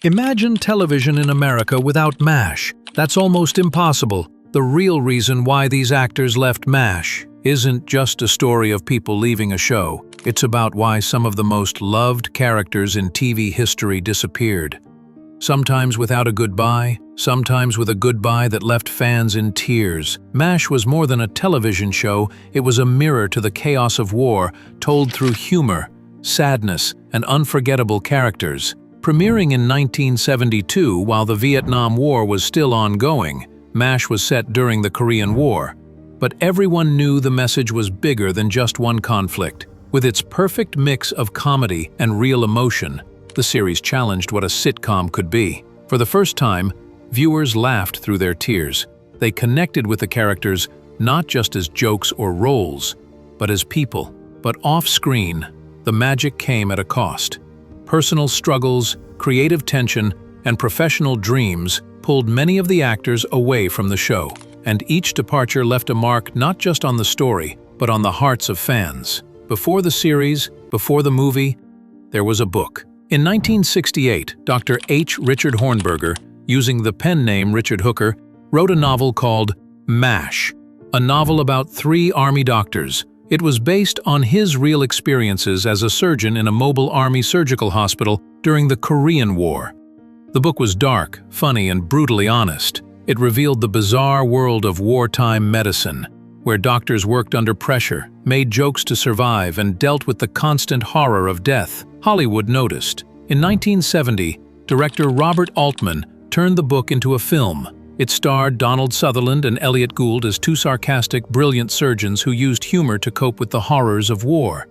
Imagine television in America without MASH. That's almost impossible. The real reason why these actors left MASH isn't just a story of people leaving a show. It's about why some of the most loved characters in TV history disappeared. Sometimes without a goodbye, sometimes with a goodbye that left fans in tears. MASH was more than a television show, it was a mirror to the chaos of war, told through humor, sadness, and unforgettable characters. Premiering in 1972 while the Vietnam War was still ongoing, MASH was set during the Korean War. But everyone knew the message was bigger than just one conflict. With its perfect mix of comedy and real emotion, the series challenged what a sitcom could be. For the first time, viewers laughed through their tears. They connected with the characters not just as jokes or roles, but as people. But off-screen, the magic came at a cost. Personal struggles, creative tension, and professional dreams pulled many of the actors away from the show, and each departure left a mark not just on the story, but on the hearts of fans. Before the series, before the movie, there was a book. In 1968, Dr. H. Richard Hornberger, using the pen name Richard Hooker, wrote a novel called MASH, a novel about 3 Army doctors. It was based on his real experiences as a surgeon in a mobile Army surgical hospital during the Korean War. The book was dark, funny, and brutally honest. It revealed the bizarre world of wartime medicine, where doctors worked under pressure, made jokes to survive, and dealt with the constant horror of death. Hollywood noticed. In 1970, director Robert Altman turned the book into a film. It starred Donald Sutherland and Elliot Gould as 2 sarcastic, brilliant surgeons who used humor to cope with the horrors of war.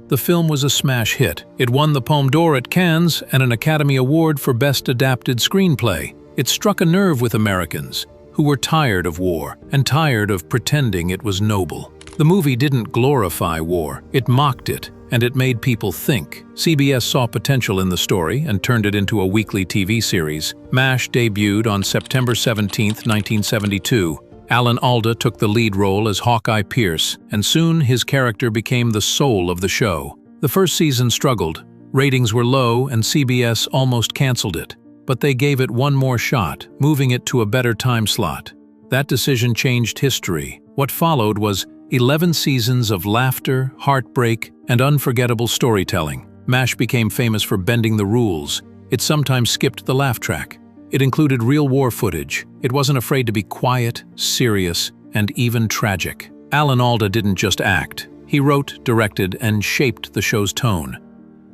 The film was a smash hit. It won the Palme d'Or at Cannes and an Academy Award for Best Adapted Screenplay. It struck a nerve with Americans, who were tired of war and tired of pretending it was noble. The movie didn't glorify war, it mocked it, and it made people think. CBS saw potential in the story and turned it into a weekly TV series. MASH debuted on September 17, 1972. Alan Alda took the lead role as Hawkeye Pierce, and soon his character became the soul of the show. The first season struggled. Ratings were low and CBS almost canceled it. But they gave it one more shot, moving it to a better time slot. That decision changed history. What followed was 11 seasons of laughter, heartbreak, and unforgettable storytelling. MASH became famous for bending the rules. It sometimes skipped the laugh track. It included real war footage. It wasn't afraid to be quiet, serious, and even tragic. Alan Alda didn't just act. He wrote, directed, and shaped the show's tone.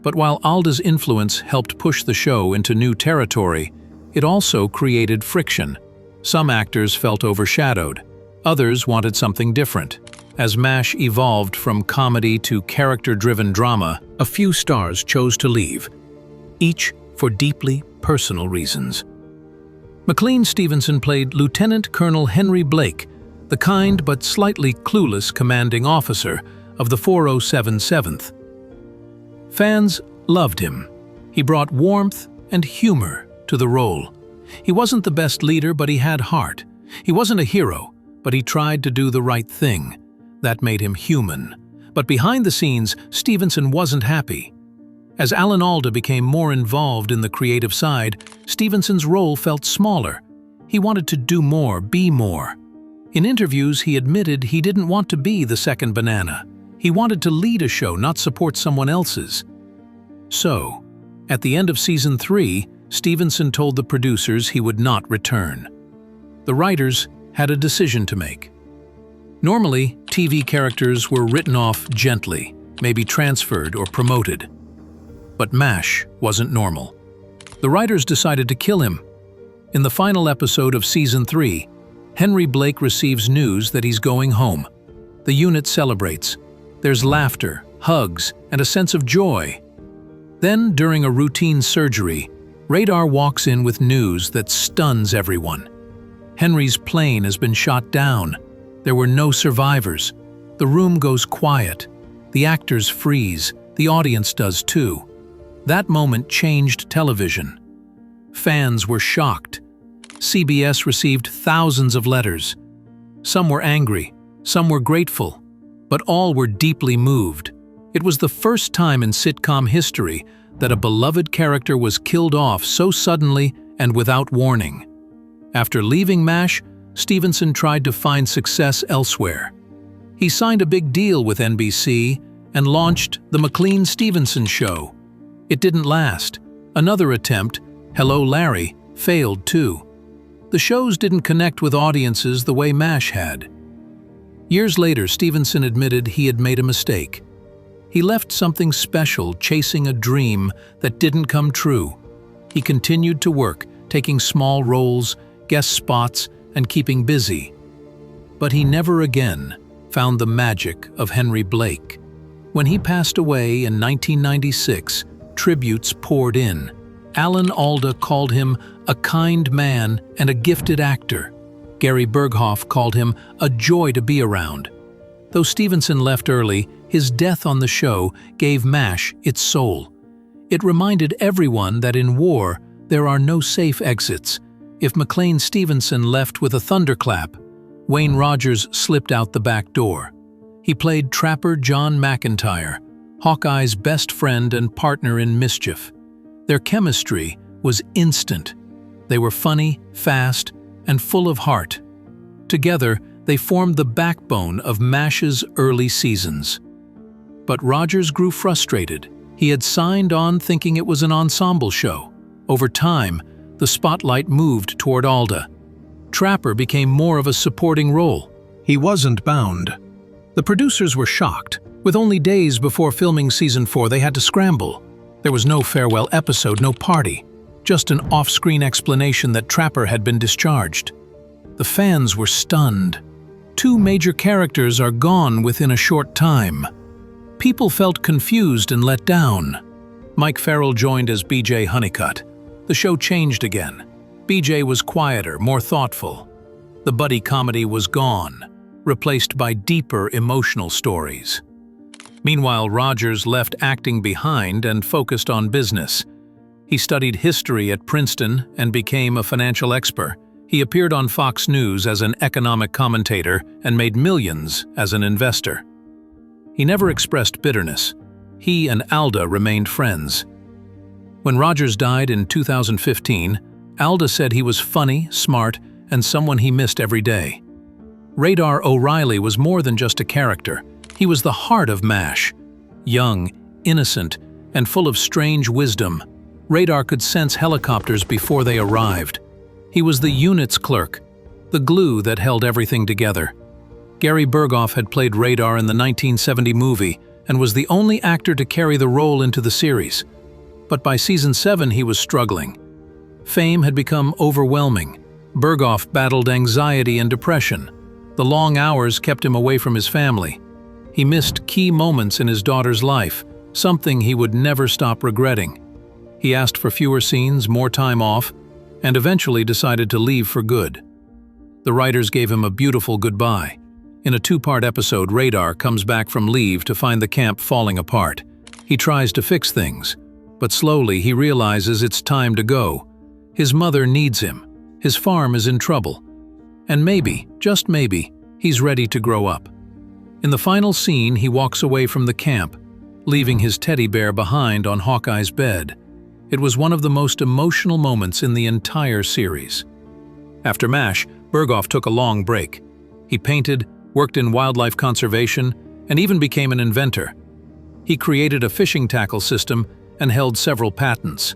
But while Alda's influence helped push the show into new territory, it also created friction. Some actors felt overshadowed. Others wanted something different. As MASH evolved from comedy to character-driven drama, a few stars chose to leave, each for deeply personal reasons. McLean Stevenson played Lieutenant Colonel Henry Blake, the kind but slightly clueless commanding officer of the 407 7th. Fans loved him. He brought warmth and humor to the role. He wasn't the best leader, but he had heart. He wasn't a hero, but he tried to do the right thing. That made him human. But behind the scenes, Stevenson wasn't happy. As Alan Alda became more involved in the creative side, Stevenson's role felt smaller. He wanted to do more, be more. In interviews, he admitted he didn't want to be the second banana. He wanted to lead a show, not support someone else's. So, at the end of season 3, Stevenson told the producers he would not return. The writers had a decision to make. Normally, TV characters were written off gently, maybe transferred or promoted. But MASH wasn't normal. The writers decided to kill him. In the final episode of season 3, Henry Blake receives news that he's going home. The unit celebrates. There's laughter, hugs, and a sense of joy. Then, during a routine surgery, Radar walks in with news that stuns everyone. Henry's plane has been shot down. There were no survivors. The room goes quiet. The actors freeze. The audience does too. That moment changed television. Fans were shocked. CBS received thousands of letters. Some were angry, some were grateful, but all were deeply moved. It was the first time in sitcom history that a beloved character was killed off so suddenly and without warning. After leaving MASH, Stevenson tried to find success elsewhere. He signed a big deal with NBC and launched The McLean-Stevenson Show. It didn't last. Another attempt, Hello, Larry, failed too. The shows didn't connect with audiences the way MASH had. Years later, Stevenson admitted he had made a mistake. He left something special chasing a dream that didn't come true. He continued to work, taking small roles, guest spots, and keeping busy. But he never again found the magic of Henry Blake. When he passed away in 1996, tributes poured in. Alan Alda called him a kind man and a gifted actor. Gary Berghoff called him a joy to be around. Though Stevenson left early, his death on the show gave MASH its soul. It reminded everyone that in war, there are no safe exits. If McLean-Stevenson left with a thunderclap, Wayne Rogers slipped out the back door. He played Trapper John McIntyre, Hawkeye's best friend and partner in mischief. Their chemistry was instant. They were funny, fast, and full of heart. Together, they formed the backbone of MASH's early seasons. But Rogers grew frustrated. He had signed on thinking it was an ensemble show. Over time, the spotlight moved toward Alda. Trapper became more of a supporting role. He wasn't bound. The producers were shocked. With only days before filming season 4, they had to scramble. There was no farewell episode, no party, just an off-screen explanation that Trapper had been discharged. The fans were stunned. 2 major characters are gone within a short time. People felt confused and let down. Mike Farrell joined as BJ Honeycutt. The show changed again. BJ was quieter, more thoughtful. The buddy comedy was gone, replaced by deeper emotional stories. Meanwhile, Rogers left acting behind and focused on business. He studied history at Princeton and became a financial expert. He appeared on Fox News as an economic commentator and made millions as an investor. He never expressed bitterness. He and Alda remained friends. When Rogers died in 2015, Alda said he was funny, smart, and someone he missed every day. Radar O'Reilly was more than just a character. He was the heart of MASH. Young, innocent, and full of strange wisdom, Radar could sense helicopters before they arrived. He was the unit's clerk, the glue that held everything together. Gary Berghoff had played Radar in the 1970 movie and was the only actor to carry the role into the series. But by season 7, he was struggling. Fame had become overwhelming. Berghoff battled anxiety and depression. The long hours kept him away from his family. He missed key moments in his daughter's life, something he would never stop regretting. He asked for fewer scenes, more time off, and eventually decided to leave for good. The writers gave him a beautiful goodbye. In a 2-part episode, Radar comes back from leave to find the camp falling apart. He tries to fix things, but slowly he realizes it's time to go. His mother needs him. His farm is in trouble. And maybe, just maybe, he's ready to grow up. In the final scene, he walks away from the camp, leaving his teddy bear behind on Hawkeye's bed. It was one of the most emotional moments in the entire series. After MASH, Berghoff took a long break. He painted, worked in wildlife conservation, and even became an inventor. He created a fishing tackle system and held several patents.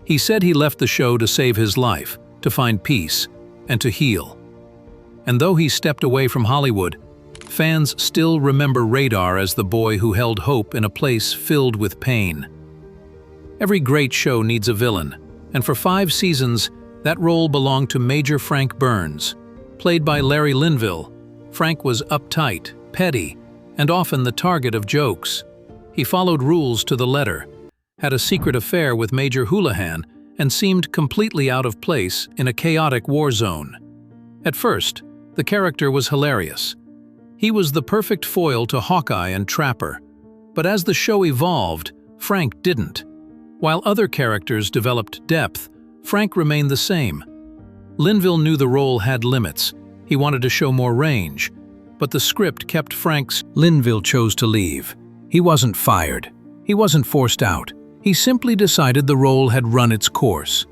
He said he left the show to save his life, to find peace, and to heal. And though he stepped away from Hollywood, fans still remember Radar as the boy who held hope in a place filled with pain. Every great show needs a villain, and for 5 seasons, that role belonged to Major Frank Burns. Played by Larry Linville, Frank was uptight, petty, and often the target of jokes. He followed rules to the letter, had a secret affair with Major Houlihan, and seemed completely out of place in a chaotic war zone. At first, the character was hilarious. He was the perfect foil to Hawkeye and Trapper. But as the show evolved, Frank didn't. While other characters developed depth, Frank remained the same. Linville knew the role had limits. He wanted to show more range. But the script kept Frank's. Linville chose to leave. He wasn't fired. He wasn't forced out. He simply decided the role had run its course.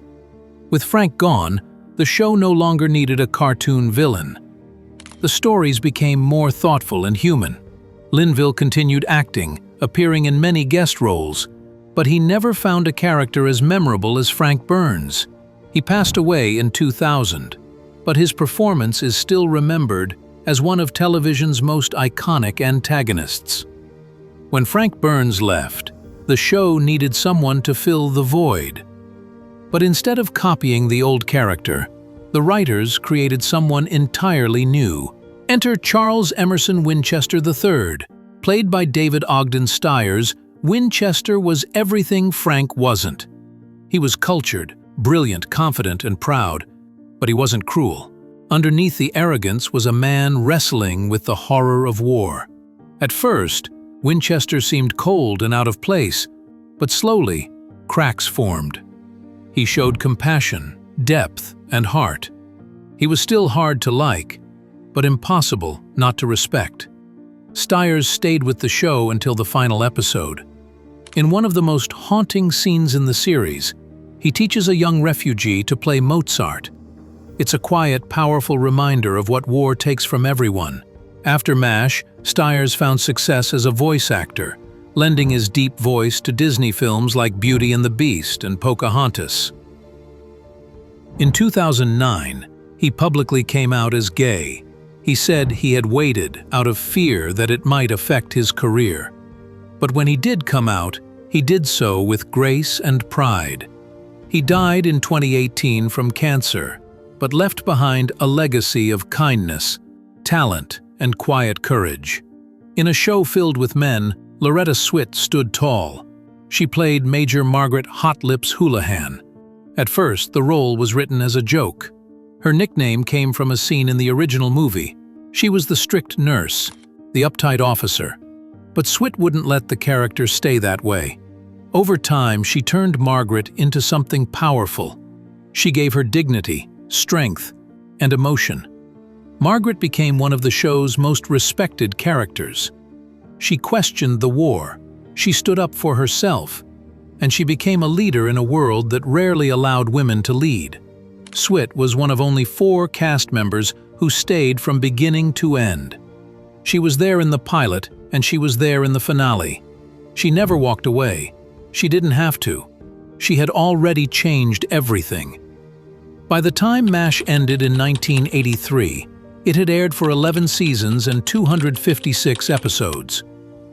With Frank gone, the show no longer needed a cartoon villain. The stories became more thoughtful and human. Linville continued acting, appearing in many guest roles, but he never found a character as memorable as Frank Burns. He passed away in 2000, but his performance is still remembered as one of television's most iconic antagonists. When Frank Burns left, the show needed someone to fill the void. But instead of copying the old character, the writers created someone entirely new. Enter Charles Emerson Winchester III. Played by David Ogden Stiers, Winchester was everything Frank wasn't. He was cultured, brilliant, confident, and proud, but he wasn't cruel. Underneath the arrogance was a man wrestling with the horror of war. At first, Winchester seemed cold and out of place, but slowly, cracks formed. He showed compassion, depth, and heart. He was still hard to like, but impossible not to respect. Stiers stayed with the show until the final episode. In one of the most haunting scenes in the series, he teaches a young refugee to play Mozart. It's a quiet, powerful reminder of what war takes from everyone. After MASH, Stiers found success as a voice actor, lending his deep voice to Disney films like Beauty and the Beast and Pocahontas. In 2009, he publicly came out as gay. He said he had waited out of fear that it might affect his career. But when he did come out, he did so with grace and pride. He died in 2018 from cancer, but left behind a legacy of kindness, talent, and quiet courage. In a show filled with men, Loretta Swit stood tall. She played Major Margaret Hot Lips Houlihan. At first, the role was written as a joke. Her nickname came from a scene in the original movie. She was the strict nurse, the uptight officer. But Swit wouldn't let the character stay that way. Over time, she turned Margaret into something powerful. She gave her dignity, strength, and emotion. Margaret became one of the show's most respected characters. She questioned the war, she stood up for herself, and she became a leader in a world that rarely allowed women to lead. Swit was one of only 4 cast members who stayed from beginning to end. She was there in the pilot, and she was there in the finale. She never walked away. She didn't have to. She had already changed everything. By the time MASH ended in 1983, it had aired for 11 seasons and 256 episodes.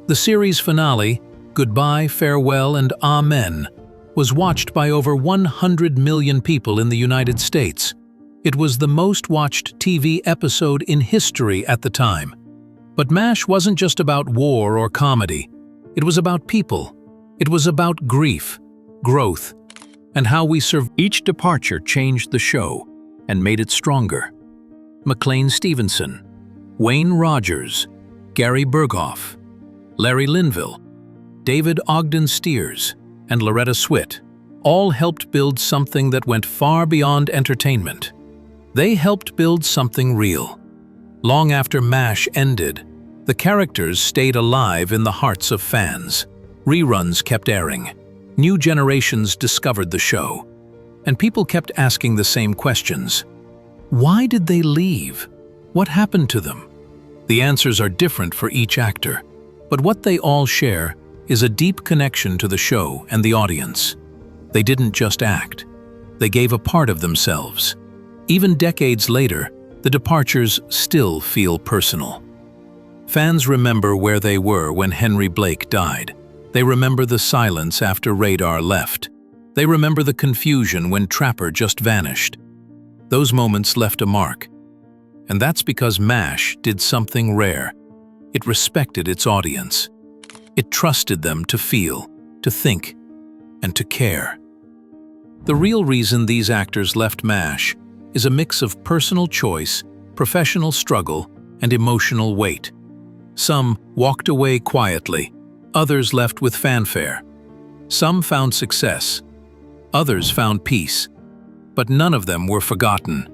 The series finale, Goodbye, Farewell, and Amen, was watched by over 100 million people in the United States. It was the most watched TV episode in history at the time. But MASH wasn't just about war or comedy. It was about people. It was about grief, growth, and how we survived. Each departure changed the show and made it stronger. McLean Stevenson, Wayne Rogers, Gary Berghoff, Larry Linville, David Ogden Stiers, and Loretta Swit all helped build something that went far beyond entertainment. They helped build something real. Long after MASH ended, the characters stayed alive in the hearts of fans. Reruns kept airing. New generations discovered the show. And people kept asking the same questions. Why did they leave? What happened to them? The answers are different for each actor, but what they all share is a deep connection to the show and the audience. They didn't just act. They gave a part of themselves. Even decades later, the departures still feel personal. Fans remember where they were when Henry Blake died. They remember the silence after Radar left. They remember the confusion when Trapper just vanished. Those moments left a mark. And that's because MASH did something rare. It respected its audience. It trusted them to feel, to think, and to care. The real reason these actors left MASH is a mix of personal choice, professional struggle, and emotional weight. Some walked away quietly, others left with fanfare. Some found success, others found peace, but none of them were forgotten.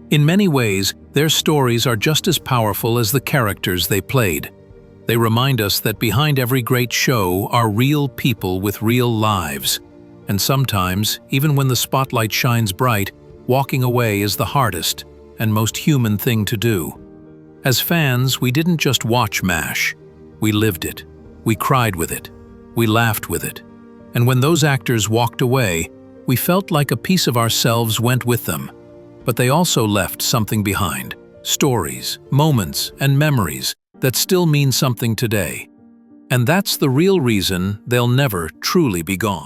In many ways, their stories are just as powerful as the characters they played. They remind us that behind every great show are real people with real lives. And sometimes, even when the spotlight shines bright, walking away is the hardest and most human thing to do. As fans, we didn't just watch MASH. We lived it. We cried with it. We laughed with it. And when those actors walked away, we felt like a piece of ourselves went with them. But they also left something behind. Stories, moments, and memories that still mean something today. And that's the real reason they'll never truly be gone.